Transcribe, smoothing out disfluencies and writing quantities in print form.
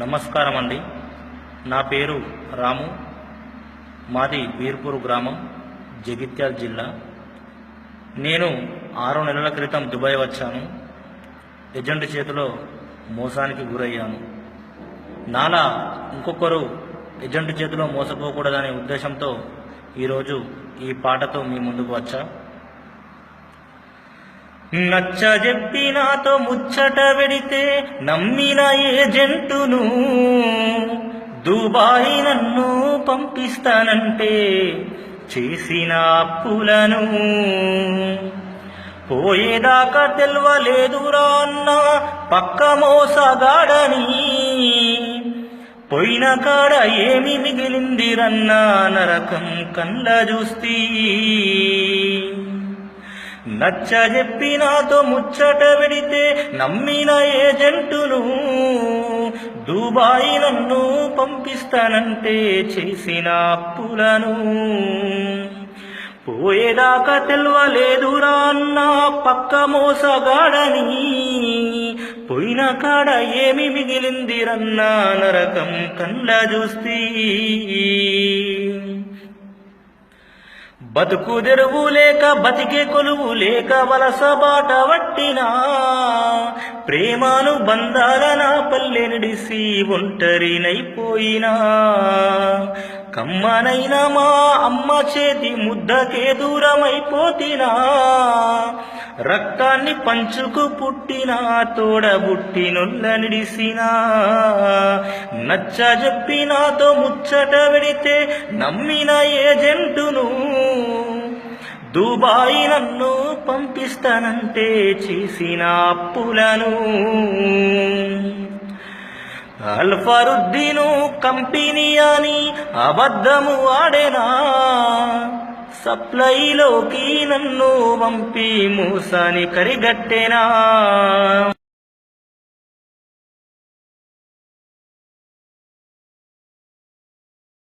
నమస్కారం అండి. నా పేరు రాము. మాది బీర్పూర్ గ్రామం, జగిత్యాల జిల్లా. నేను 6 నెలల క్రితం దుబాయ్ వచ్చాను. ఏజెంట్ చేతిలో మోసానికి గురయ్యాను. నాలా ఇంకొకరు ఏజెంట్ చేతిలో మోసపోకూడదనే ఉద్దేశంతో ఈరోజు ఈ పాటతో మీ ముందుకు వచ్చా. నచ్చజెప్పి నాతో ముచ్చట పెడితే నమ్మిన ఏజెంటును దుబాయ్ నన్ను పంపిస్తానంటే చేసిన అప్పులను పోయేదాకా తెల్వలేదురా అన్న పక్క మోసగాడని. పోయిన కాడ ఏమి మిగిలిందిరన్నా నరకం కళ్ళ చూస్తీ. నచ్చజెప్పి నాతో ముచ్చట పెడితే నమ్మిన ఏజెంటును దుబాయ్ నన్ను పంపిస్తానంటే చేసిన అప్పులను పోయేదాకా తెల్వలేదురా అన్న పక్క మోసగాడని. పోయిన కాడ ఏమి మిగిలిందిరన్నా నరకం కళ్ళ చూస్తీ. బతుకు తెరువు లేక బతికే కొలువు లేక వలస బాట వట్టినా ప్రేమాను బంధాల నా పల్లె నిడిసి ఒంటరినైపోయినా. కమ్మనైనా మా అమ్మ చేతి ముద్దకే దూరమైపోతినా. రక్తాన్ని పంచుకు పుట్టినా తోడబుట్టినొల్ల నిడిసినా. నచ్చజెప్పి నాతో ముచ్చట పెడితే నమ్మిన ఏజెంటును దుబాయ్ నన్ను పంపిస్తానంటే చేసిన అప్పులను. అల్ఫరుద్దీను కంపెనీ అని అబద్ధము ఆడేనా. సప్లైలోకి నన్ను పంపి మూసాని కరిగట్టేనా.